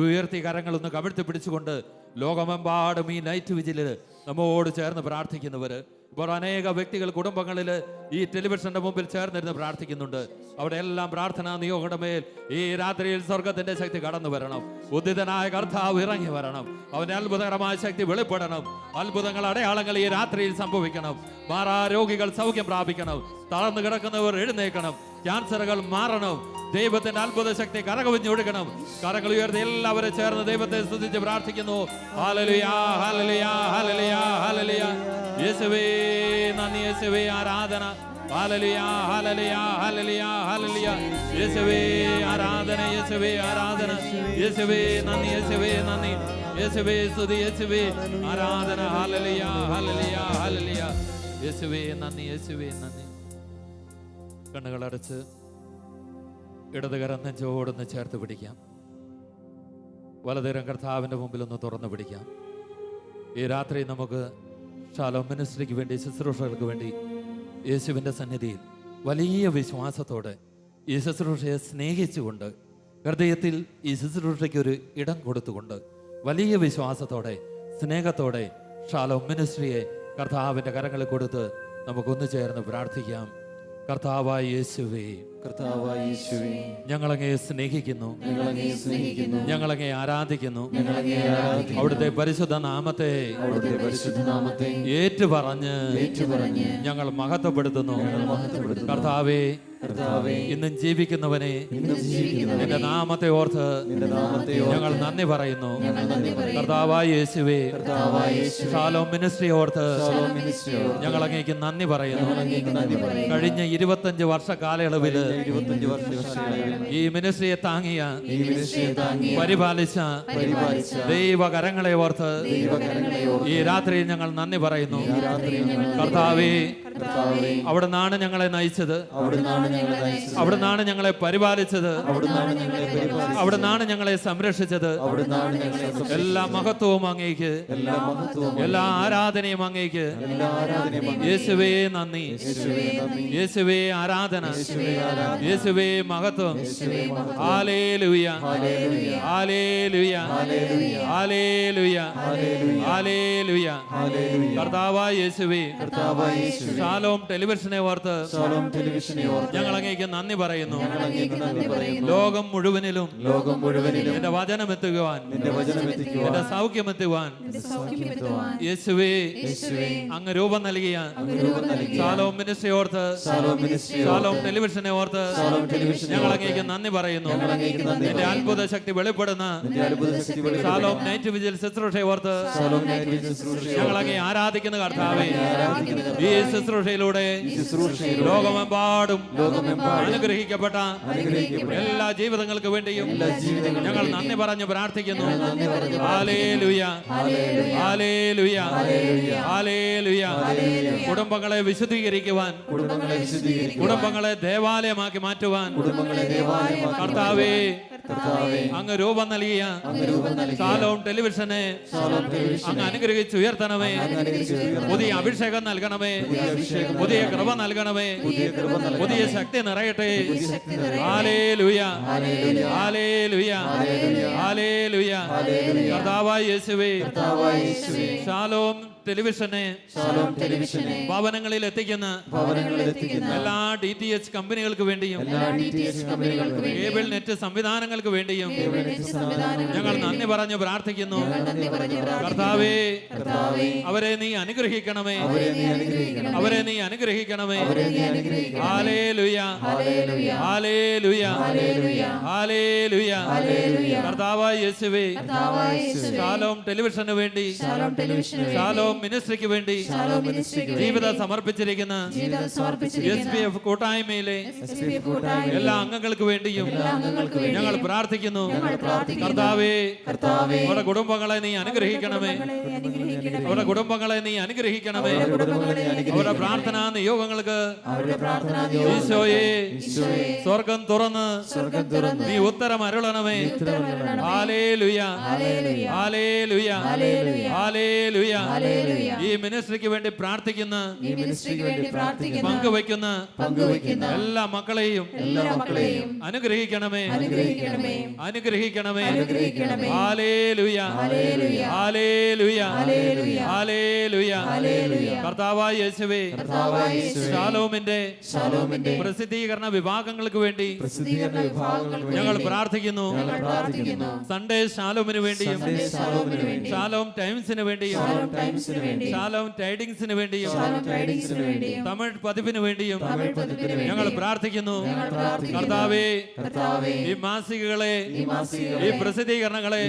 ഉയർത്തി കരങ്ങളൊന്ന് കമിഴ്ത്തിപ്പിടിച്ചുകൊണ്ട് ലോകമെമ്പാടും ഈ നൈറ്റ് വിജിലിൽ നമ്മോട് ചേർന്ന് പ്രാർത്ഥിക്കുന്നവർ ഇപ്പോൾ അനേക വ്യക്തികൾ കുടുംബങ്ങളിൽ ഈ ടെലിവിഷന്റെ മുമ്പിൽ ചേർന്നിരുന്ന് പ്രാർത്ഥിക്കുന്നുണ്ട്. അവിടെ എല്ലാം പ്രാർത്ഥനാ നിയോഗയുടെ മേൽ ഈ രാത്രിയിൽ സ്വർഗത്തിന്റെ ശക്തി കടന്നു വരണം. ഉദ്ധിതനായ കർത്താവ് ഇറങ്ങി വരണം. അവന്റെ അത്ഭുതകരമായ ശക്തി വെളിപ്പെടണം. അത്ഭുതങ്ങൾ, അടയാളങ്ങൾ ഈ രാത്രിയിൽ സംഭവിക്കണം. മാറാരോഗികൾ സൗഖ്യം പ്രാപിക്കണം. തളർന്നു കിടക്കുന്നവർ എഴുന്നേൽക്കണം. ക്യാൻസറുകൾ മാറണം. ദൈവത്തിന്റെ അത്ഭുത ശക്തി കരകവിഞ്ഞൊഴുകണം. കരങ്ങൾ ഉയർത്തി എല്ലാവരും ചേർന്ന് ദൈവത്തെ സ്തുതിച്ച് പ്രാർത്ഥിക്കുന്നു. ഹല്ലേലൂയ, ഹല്ലേലൂയ, ഹല്ലേലൂയ, ഹല്ലേലൂയ. യേശുവേ നന്ദി, യേശുവേ ആരാധന, ഹല്ലേലൂയ ഹല്ലേലൂയ ഹല്ലേലൂയ ഹല്ലേലൂയ. യേശുവേ ആരാധന, യേശുവേ ആരാധന, യേശുവേ നന്ദി, യേശുവേ നന്ദി, യേശുവേ സ്തുതി, യേശുവേ ആരാധന. ഹല്ലേലൂയ ഹല്ലേലൂയ ഹല്ലേലൂയ. യേശുവേ നന്ദി, യേശുവേ നന്ദി. കണ്ണുകളടച്ച് ഇടതുകരം നെഞ്ചോടൊന്ന് ചേർത്ത് പിടിക്കാം. വലതുകരം കർത്താവിൻ്റെ മുമ്പിൽ ഒന്ന് തുറന്നു പിടിക്കാം. ഈ രാത്രി നമുക്ക് ഷാലോം മിനിസ്ട്രിക്ക് വേണ്ടി, ശുശ്രൂഷകൾക്ക് വേണ്ടി യേശുവിൻ്റെ സന്നിധിയിൽ വലിയ വിശ്വാസത്തോടെ ഈ ശുശ്രൂഷയെ സ്നേഹിച്ചുകൊണ്ട്, ഹൃദയത്തിൽ ഈ ശുശ്രൂഷയ്ക്ക് ഒരു ഇടം കൊടുത്തുകൊണ്ട്, വലിയ വിശ്വാസത്തോടെ സ്നേഹത്തോടെ ഷാലോം മിനിസ്ട്രിയെ കർത്താവിൻ്റെ കരങ്ങളിൽ കൊടുത്ത് നമുക്കൊന്നു ചേർന്ന് പ്രാർത്ഥിക്കാം. കർത്താവായ യേശുവേ, കർത്താവായ യേശുവേ, ഞങ്ങളങ്ങേ സ്നേഹിക്കുന്നു, ഞങ്ങളങ്ങേ സ്നേഹിക്കുന്നു, ഞങ്ങളങ്ങേ ആരാധിക്കുന്നു. ഞങ്ങളങ്ങേ ആരാധിക്കുന്നു. അവിടുത്തെ പരിശുദ്ധ നാമത്തെ അവിടുത്തെ പരിശുദ്ധ നാമത്തെ ഏറ്റുപറഞ്ഞ് ഞങ്ങൾ മഹത്വപ്പെടുത്തുന്നു. മഹത്വപ്പെടുത്തുന്നു. കർത്താവേ, കർത്താവേ, ഇന്നും ജീവിക്കുന്നവനെ ഇന്നും ജീവിക്കുന്നവനെ നിന്റെ നാമത്തെ ഓർത്ത് നിന്റെ നാമത്തെ ഓർത്ത് ഞങ്ങൾ നന്ദി പറയുന്നു. ഞങ്ങൾ നന്ദി പറയുന്നു. കർത്താവായ യേശുവേ, കർത്താവായ യേശുവേ, ഷാലോം മിനിസ്ട്രി ഓർത്ത് ഷാലോം മിനിസ്ട്രി ഓർത്ത് ഞങ്ങൾ അങ്ങേക്ക് നന്ദി പറയുന്നു. ഞങ്ങൾ അങ്ങേക്ക് നന്ദി പറയുന്നു. കഴിഞ്ഞ 25 വർഷ കാലയളവില് 25 വർഷക്കാലയളവിൽ ഈ മിനിസ്ട്രിയെ താങ്ങിയ, ഈ മിനിസ്ട്രിയെ താങ്ങിയ, പരിപാലിച്ച പരിപാലിച്ച ദൈവകരങ്ങളെ ഓർത്ത് ദൈവകരങ്ങളെ ഓർത്ത് ഈ രാത്രിയിൽ ഞങ്ങൾ നന്ദി പറയുന്നു. ഈ രാത്രിയിൽ ഞങ്ങൾ കർത്താവേ, കർത്താവേ, അവിടുന്നാണ് ഞങ്ങളെ നയിച്ചത്, അവിടുന്നാണ് ഞങ്ങളെ നയിച്ചത്, അവിടുന്നാണ് ഞങ്ങളെ പരിപാലിച്ചത്, അവിടുന്നാണ് ഞങ്ങളെ പരിപാലിച്ചത്, അവിടുന്നാണ് ഞങ്ങളെ സംരക്ഷിച്ചത്. അവിടുന്നാണ് ഞങ്ങളെ സംരക്ഷിച്ചത്. എല്ലാ മഹത്വവും അങ്ങേക്ക്, എല്ലാ മഹത്വവും എല്ലാ ആരാധനയും അങ്ങേക്ക്. എല്ലാ ആരാധനയും അങ്ങേക്ക്. യേശുവേ നന്ദി, യേശുവേ നന്ദി, യേശുവേ ആരാധന, യേശുവേ ആരാധന, യേശുവേ മഹത്വം. യേശുവേ മഹത്വം. ഹല്ലേലൂയ ഹല്ലേലൂയ, ഹല്ലേലൂയ ഹല്ലേലൂയ, ഹല്ലേലൂയ ഹല്ലേലൂയ, ഹല്ലേലൂയ. ഹല്ലേലൂയ. കർത്താവായ യേശുവേ, കർത്താവായ യേശുവേ, ഷാലോം ടെലിവിഷനെ ഓർത്ത് ഷാലോം ടെലിവിഷനെ ഓർത്ത് ഞങ്ങൾ അങ്ങേക്ക് നന്ദി പറയുന്നു. ഞങ്ങൾ അങ്ങേക്ക് നന്ദി പറയുന്നു. ലോകം മുഴുവനിലും ലോകം മുഴുവനിലും നിന്റെ വചനം എത്തുവാൻ, നിന്റെ വചനം എത്തിക്കുവാൻ, നിന്റെ സൗഖ്യം എത്തുവാൻ സൗഖ്യമെത്തുവാൻ യേശുവേ, യേശുവേ, അങ്ങ് രൂപം നൽകിയ അങ്ങ് രൂപം നൽകിയ ഷാലോം മിനിസ്ട്രി ഓർത്ത്, ഷാലോം മിനിസ്ട്രി ഷാലോം ഓർത്ത്, ടെലിവിഷനെ ഓർത്ത് ഷാലോം ടെലിവിഷനെ ഞങ്ങൾ ഓർത്ത് അങ്ങേക്ക് നന്ദി പറയുന്നു. ഞങ്ങൾ അങ്ങേക്ക് നന്ദി നിന്റെ പറയുന്നു. അത്ഭുത ശക്തി വെളിപ്പെടുന്ന നിന്റെ അത്ഭുത ശക്തി വെളിപ്പെടുത്തുന്ന ഷാലോം നൈറ്റ് വിജിൽ ശുശ്രൂഷയെ ഓർത്ത് ഷാലോം നൈറ്റ് വിജിൽ ശുശ്രൂഷയെ ഞങ്ങൾ ഓർത്ത് അങ്ങേ ആരാധിക്കുന്ന കർത്താവേ, ആരാധിക്കുന്ന ഈ ശുശ്രൂഷയിലൂടെ ശുശ്രൂഷയിലൂടെ ലോകമെമ്പാടും ലോകമെമ്പാടും അനുഗ്രഹിക്കപ്പെട്ട അനുഗ്രഹിക്കപ്പെട്ട എല്ലാ ജീവിതങ്ങൾക്ക് വേണ്ടിയും എല്ലാ ജീവിതങ്ങൾക്കും ഞങ്ങൾ വേണ്ടിയും നന്ദി പറഞ്ഞ് പ്രാർത്ഥിക്കുന്നു. നന്ദി പറഞ്ഞ് ഹല്ലേലൂയ ഹല്ലേലൂയ, ഹല്ലേലൂയ ഹല്ലേലൂയ, ഹല്ലേലൂയ. ഹല്ലേലൂയ. കുടുംബങ്ങളെ വിശുദ്ധീകരിക്കുവാൻ, കുടുംബങ്ങളെ വിശുദ്ധീകരിക്കുവാൻ, കുടുംബങ്ങളെ ദേവാലയമാക്കി മാറ്റുവാൻ കുടുംബങ്ങളെ ദേവാലയമാക്കി കർത്താവേ, കർത്താവേ, അങ്ങ് രൂപം നൽകിയ അങ്ങ് രൂപം നൽകിയ ഷാലോം ടെലിവിഷനെ ഷാലോം ടെലിവിഷനെ അങ്ങ് അനുഗ്രഹിച്ച് ഉയർത്തണമേ. അങ്ങ് അനുഗ്രഹിച്ച് ഉയർത്തണമേ. പുതിയ അഭിഷേകം നൽകണമേ, പുതിയ അഭിഷേകം പുതിയ നൽകണമേ. കൃപ നൽകണമേ, പുതിയ കൃപ നൽകണമേ. പുതിയ ശക്തി നിറയട്ടെ. പുതിയ ശക്തി നിറയട്ടെ. ഹല്ലേലൂയ ഹല്ലേലൂയ, ഹല്ലേലൂയ ഹല്ലേലൂയ, ഹല്ലേലൂയ. ഹല്ലേലൂയ. കർത്താവായ യേശുവേ, കർത്താവായ യേശുവേ, ഷാലോം ടെലിവിഷനെ ഷാലോം ടെലിവിഷനെ ഭവനങ്ങളിൽ എത്തിക്കുന്ന ഭവനങ്ങളിൽ എത്തിക്കുന്ന എല്ലാ DTH കമ്പനികൾക്ക് വേണ്ടിയും എല്ലാ DTH കമ്പനികൾക്ക് വേണ്ടി കേബിൾ നെറ്റ് സംവിധാനങ്ങൾക്ക് വേണ്ടിയും ഞങ്ങൾ നന്ദി പറഞ്ഞ് പ്രാർത്ഥിക്കുന്നു. കർത്താവേ, കർത്താവേ, അവരെ നീ അനുഗ്രഹിക്കണമേ, അവരെ നീ അനുഗ്രഹിക്കണം, അവരെ നീ അനുഗ്രഹിക്കണമേ. അവരെ നീ അനുഗ്രഹിക്കണം. ഹല്ലേലൂയ ഹല്ലേലൂയ, ഹല്ലേലൂയ ഹല്ലേലൂയ, ഹല്ലേലൂയ. ഹല്ലേലൂയ. കർത്താവായ യേശുവേ, കർത്താവായ യേശുവേ, ഷാലോം ടെലിവിഷന് വേണ്ടി, ഷാലോം ടെലിവിഷന് വേണ്ടി, ഷാലോം മിനിസ്ട്രിക്ക് വേണ്ടി ഷാലോം മിനിസ്ട്രിക്ക് വേണ്ടി ജീവിതം സമർപ്പിച്ചിരിക്കുന്ന ജീവിതം സമർപ്പിച്ചിരിക്കുന്ന SPF കൂട്ടായ്മയിലെ SPF കൂട്ടായ്മയിലെ എല്ലാ അംഗങ്ങൾക്ക് വേണ്ടിയും എല്ലാ അംഗങ്ങൾക്ക് വേണ്ടി ഞങ്ങൾ പ്രാർത്ഥിക്കുന്നു. ഞങ്ങൾ പ്രാർത്ഥിക്കുന്നു. കർത്താവേ, കർത്താവേ, അവരുടെ കുടുംബങ്ങളെ നീ അനുഗ്രഹിക്കണമേ, അവരുടെ കുടുംബങ്ങളെ നീ അനുഗ്രഹിക്കണമേ. കുടുംബങ്ങളെ നീ അനുഗ്രഹിക്കണമേ. അവരുടെ പ്രാർത്ഥനാ നിയോഗങ്ങൾക്ക് അവരുടെ പ്രാർത്ഥന ഈശോയെ ഈശോയെ, സ്വർഗം തുറന്ന് സ്വർഗ്ഗം തുറന്ന് നീ ഉത്തരം അരുളണമേ. ഉത്തരമരുളണമേ. ഹല്ലേലൂയ ഹല്ലേലൂയ, ഹല്ലേലൂയ ഹല്ലേലൂയ, ഹല്ലേലൂയ. ഹല്ലേലൂയ. ഈ മിനിസ്ട്രിക്ക് വേണ്ടി പ്രാർത്ഥിക്കുന്ന, ഈ മിനിസ്ട്രിക്ക് വേണ്ടി പ്രാർത്ഥിക്കുന്ന പങ്കുവയ്ക്കുന്ന പങ്കുവയ്ക്കുന്ന എല്ലാ മക്കളെയും എല്ലാ മക്കളെയും അനുഗ്രഹിക്കണമേ, അനുഗ്രഹിക്കണമേ, അനുഗ്രഹിക്കണമേ. അനുഗ്രഹിക്കണമേ. ഹല്ലേലൂയ ഹല്ലേലൂയ, ഹല്ലേലൂയ ഹല്ലേലൂയ, ഹല്ലേലൂയ. ഹല്ലേലൂയ. കർത്താവായ യേശുവേ, കർത്താവായ യേശുവേ, ഷാലോമിന്റെ ഷാലോമിന്റെ പ്രസിദ്ധീകരണ വിഭാഗങ്ങൾക്ക് വേണ്ടി പ്രസിദ്ധീകരണ വിഭാഗങ്ങൾക്ക് ഞങ്ങൾ വേണ്ടി പ്രാർത്ഥിക്കുന്നു. ഞങ്ങൾ പ്രാർത്ഥിക്കുന്നു. സൺഡേ ഷാലോമിന് വേണ്ടിയും സൺഡേ ഷാലോമിന് വേണ്ടി, ഷാലോം ടൈംസിന് വേണ്ടിയും ഷാലോം ടൈംസിന് ടൈഡിങ്സിന് വേണ്ടിയും ഷാലോം ടൈഡിങ്സിന് വേണ്ടിയും ഷാലോം ടൈഡിങ്സിന് വേണ്ടിയും തമിഴ് പതിപ്പിന് വേണ്ടിയും തമിഴ് പതിപ്പിന് വേണ്ടിയും ഞങ്ങൾ പ്രാർത്ഥിക്കുന്നു. ഞങ്ങൾ പ്രാർത്ഥിക്കുന്നു. കർത്താവേ, കർത്താവേ, ഈ മാസികകളെ, ഈ മാസികകളെ, ഈ പ്രസിദ്ധീകരണങ്ങളെ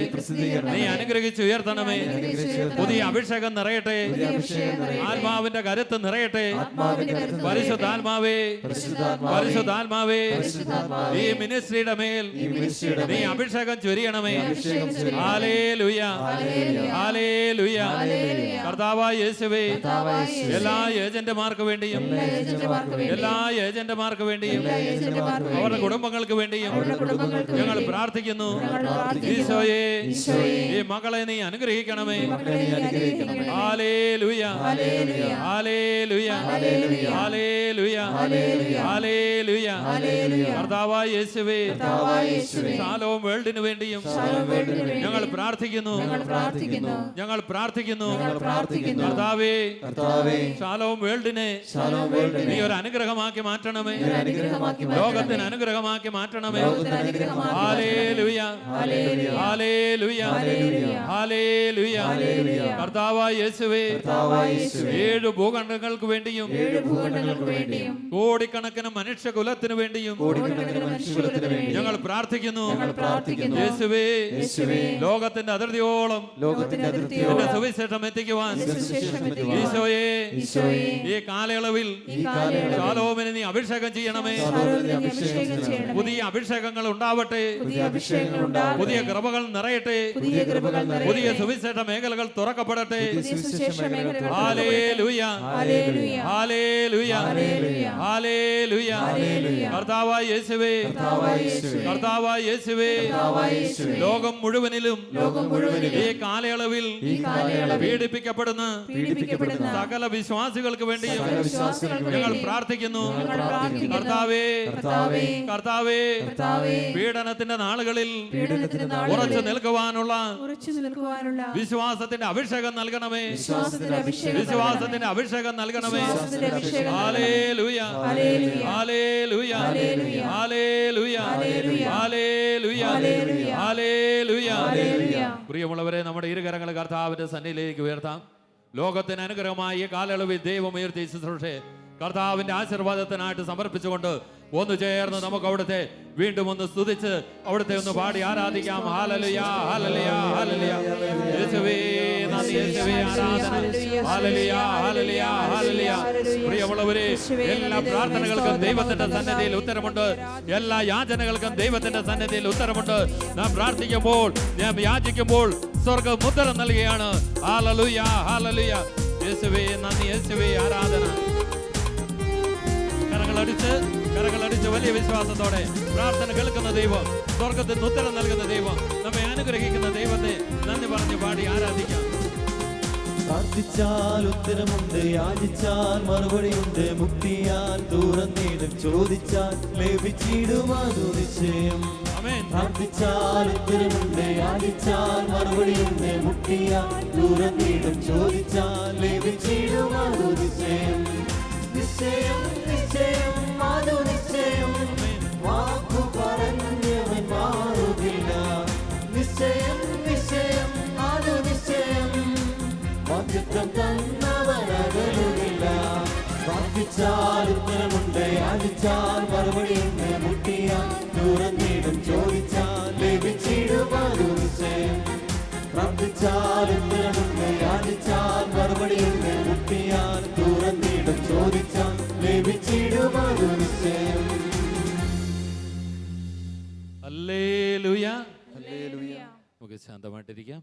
നീ അനുഗ്രഹിച്ച് ഉയർത്തണമേ. പുതിയ അഭിഷേകം നിറയട്ടെ, പുതിയ അഭിഷേകം നിറയട്ടെ. ആത്മാവിന്റെ കരുത്ത് നിറയട്ടെ. ആത്മാവിന്റെ കരുത്ത് പരിശുദ്ധാത്മാവേ, പരിശുദ്ധാത്മാവേ, പരിശുദ്ധാത്മാവേ, പരിശുദ്ധാത്മാവേ, ഈ മിനിസ്ട്രിയുടെ മേൽ ഈ മിനിസ്ട്രിയുടെ നീ മേൽ അഭിഷേകം ചൊരിയണമേ. അഭിഷേകം ചൊരിയണമേ. ഹല്ലേലൂയ, ഹല്ലേലൂയ, ഹല്ലേലൂയ. ഹല്ലേലൂയ. കർത്താവായ യേശുവേ, കർത്താവായ യേശുവേ, എല്ലാ ഏജന്റുമാർക്ക് വേണ്ടിയും എല്ലാ ഏജന്റുമാർക്ക് വേണ്ടിയും, എല്ലാ ഏജന്റുമാർക്ക് വേണ്ടിയും എല്ലാ ഏജന്റുമാർക്ക് അവരുടെ വേണ്ടിയും, കുടുംബങ്ങൾക്ക് വേണ്ടിയും അവരുടെ കുടുംബങ്ങൾക്ക് ഞങ്ങൾ വേണ്ടിയും പ്രാർത്ഥിക്കുന്നു. ഞങ്ങൾ പ്രാർത്ഥിക്കുന്നു. ഈശോയെ, ഈശോയെ, ഈ മകളെ നീ അനുഗ്രഹിക്കണമേ. മക്കളെ നീ അനുഗ്രഹിക്കണമേ. ഹല്ലേലൂയ, ഹല്ലേലൂയ, ഹല്ലേലൂയ, ഹല്ലേലൂയ, ഹല്ലേലൂയ, ഹല്ലേലൂയ, ഹല്ലേലൂയ. ഹല്ലേലൂയ. കർത്താവായ യേശുവേ, കർത്താവായ യേശുവേ, ഷാലോം വേൾഡിന് വേണ്ടിയും ഷാലോം വേൾഡിന് വേണ്ടിയും ഞങ്ങൾ പ്രാർത്ഥിക്കുന്നു. ഞങ്ങൾ പ്രാർത്ഥിക്കുന്നു. ഞങ്ങൾ പ്രാർത്ഥിക്കുന്നു. ഞങ്ങൾ പ്രാർത്ഥിക്കുന്നു. കർത്താവേ, കർത്താവേ, ഷാലോം വേൾഡിനെ ഷാലോം വേൾഡിനെ നീ ഒരു അനുഗ്രഹമാക്കി മാറ്റണമേ. ഒരു അനുഗ്രഹമാക്കി മാറ്റണമേ. ലോകത്തിന് അനുഗ്രഹമാക്കി മാറ്റണമേ. ലോകത്തിന് അനുഗ്രഹമാക്കി ഹല്ലേലൂയ, ഹല്ലേലൂയ, ഹല്ലേലൂയ, ഹല്ലേലൂയ, ഹല്ലേലൂയ. ഹല്ലേലൂയ. കർത്താവായ യേശുവേ, കർത്താവായ യേശുവേ, 7 ഭൂഖണ്ഡങ്ങൾക്ക് വേണ്ടിയും 7 ഭൂഖണ്ഡങ്ങൾക്ക് വേണ്ടിയും കോടിക്കണക്കിന് മനുഷ്യകുലത്തിന് വേണ്ടിയും കോടിക്കണക്കിന് മനുഷ്യകുലത്തിന് വേണ്ടിയും ഞങ്ങൾ പ്രാർത്ഥിക്കുന്നു. ഞങ്ങൾ പ്രാർത്ഥിക്കുന്നു. യേശുവേ, യേശുവേ, ലോകത്തിന്റെ അതിർത്തിയോളം ലോകത്തിന്റെ നിന്റെ അതിർത്തിയോളം സുവിശേഷം എത്തിക്കുവാൻ സുവിശേഷം എത്തിക്കുവാൻ ഈശോയെ, ഈശോയെ, ഈ കാലയളവിൽ ഈ കാലയളവിൽ ശാലോമിനെ നീ അഭിഷേകം ചെയ്യണമേ. ഷാലോമിനെ അഭിഷേകം ചെയ്യണമേ. പുതിയ അഭിഷേകങ്ങൾ ഉണ്ടാവട്ടെ. പുതിയ അഭിഷേകങ്ങൾ ഉണ്ടാകട്ടെ. പുതിയ കൃപകൾ നിറയട്ടെ. പുതിയ കൃപകൾ നിറയട്ടെ. പുതിയ സുവിശേഷ മേഖലകൾ തുറക്കപ്പെടട്ടെ. പുതിയ സുവിശേഷ മേഖലകൾ ഹല്ലേലൂയ, ഹല്ലേലൂയ, ഹല്ലേലൂയ, ഹല്ലേലൂയ, ഹല്ലേലൂയ. ഹല്ലേലൂയ. കർത്താവായ യേശുവേ, കർത്താവായ യേശുവേ, കർത്താവായ യേശുവേ, കർത്താവായ യേശുവേ, ലോകം മുഴുവനിലും ലോകം മുഴുവനിലും ഈ കാലയളവിൽ ഈ കാലയളവിൽ പീഡിപ്പിക്കപ്പെടുന്ന പീഡിപ്പിക്കപ്പെടുന്ന സകല വിശ്വാസികൾക്ക് വേണ്ടിയും സകല വിശ്വാസികൾക്ക് ഞങ്ങൾ വേണ്ടിയും പ്രാർത്ഥിക്കുന്നു. ഞങ്ങൾ പ്രാർത്ഥിക്കുന്നു. കർത്താവേ, കർത്താവേ, കർത്താവേ, കർത്താവേ, പീഡനത്തിന്റെ നാളുകളിൽ പീഡനത്തിന്റെ ഉറച്ചു നാളുകളിൽ നിൽക്കുവാനുള്ള ഉറച്ചു നിൽക്കുവാനുള്ള വിശ്വാസത്തിന്റെ അഭിഷേകം നൽകണമേ. വിശ്വാസത്തിന്റെ അഭിഷേകം വിശ്വാസത്തിന്റെ അഭിഷേകം നൽകണമേ. വിശ്വാസത്തിന്റെ അഭിഷേകം ഹല്ലേലൂയ, ഹല്ലേലൂയ, ഹല്ലേലൂയ, ഹല്ലേലൂയ, ഹല്ലേലൂയ, ഹല്ലേലൂയ, ഹല്ലേലൂയ, ഹല്ലേലൂയ, ഹല്ലേലൂയ. ഹല്ലേലൂയ. പ്രിയമുള്ളവരെ, നമ്മുടെ ഇരുകരങ്ങൾ കർത്താവിന്റെ സന്നിധിയിലേക്ക് ഉയർത്താം. ലോകത്തിന് അനുഗ്രഹമായി ഈ കാലയളവിൽ ദൈവം ഉയർത്തിയ ശുശ്രൂഷയെ കർത്താവിന്റെ ആശീർവാദത്തിനായിട്ട് സമർപ്പിച്ചുകൊണ്ട് ഒന്ന് ചേർന്ന് നമുക്ക് അവിടുത്തെ വീണ്ടും ഒന്ന് സ്തുതിച്ച് അവിടുത്തെ ഒന്ന് പാടി ആരാധിക്കാം. ഹല്ലേലൂയ, ഹല്ലേലൂയ, ഹല്ലേലൂയ. യേശുവേ നന്ദി, യേശുവേ ആരാധന. ഹല്ലേലൂയ, ഹല്ലേലൂയ, ഹല്ലേലൂയ. പ്രിയമുള്ളവരെ, എല്ലാ പ്രാർത്ഥനകൾക്കും ദൈവത്തിന്റെ സന്നിധിയിൽ ഉത്തരമുണ്ട്. എല്ലാ യാചനകൾക്കും ദൈവത്തിന്റെ സന്നിധിയിൽ ഉത്തരമുണ്ട്. നാം പ്രാർത്ഥിക്കുമ്പോൾ, നാം യാചിക്കുമ്പോൾ സ്വർഗ്ഗം ഉത്തരം നൽകുകയാണ്. Hallelujah, hallelujah. യേശുവേ നന്ദി, യേശുവേ ആരാധന. കരങ്ങളടിച്ച് വലിയ വിശ്വാസത്തോടെ പ്രാർത്ഥന കേൾക്കുന്ന ദൈവം, സ്വർഗത്തിൽ നിന്ന് ഉത്തരം നൽകുന്ന ദൈവം, നമ്മെ അനുഗ്രഹിക്കുന്ന ദൈവത്തെ നന്ദി പറഞ്ഞ് പാടി ആരാധിക്കാം. പ്രാർത്ഥിച്ചാൽ ഉത്തരമുണ്ട്, യാചിച്ചാൽ മറുപടിയുണ്ട്, മുക്തിയാൽ തുറന്നിടും, ചോദിച്ചാൽ ലഭിച്ചിടും അതു നിശ്ചയം. ആമേൻ. പ്രാർത്ഥിച്ചാൽ ഉത്തരമുണ്ട്, യാചിച്ചാൽ മറുപടിയുണ്ട്, മുക്തിയാൽ തുറന്നിടും, ചോദിച്ചാൽ ലഭിച്ചിടും അതു നിശ്ചയം. നിശ്ചയം, നിശ്ചയം, അതു നിശ്ചയം, വാക്കു പറഞ്ഞവൻ മാറുകില്ല. നിശ്ചയം, നിശ്ചയം, അതു നിശ്ചയം, വാഗ്ദത്തം തന്നവൻ അകലുകില്ല. പ്രാർത്ഥിച്ചാൽ ഉത്തരമുണ്ട്, യാചിച്ചാൽ മറുപടിയുണ്ട്, മുട്ടിയാൽ തുറന്നിടും, ചോദിച്ചാൽ ലഭിച്ചിടും അതു നിശ്ചയം. പ്രാർത്ഥിച്ചാൽ ഉത്തരമുണ്ട്, യാചിച്ചാൽ മറുപടിയുണ്ട്, മുട്ടിയാൽ തുറന്നിടും, ചോദിച്ചാൽ ലഭിച്ചിടും അതു നിശ്ചയം. ഹല്ലേലൂയ. ഹല്ലേലൂയ. നമുക്ക് ശാന്തമായിട്ടിരിക്കാം.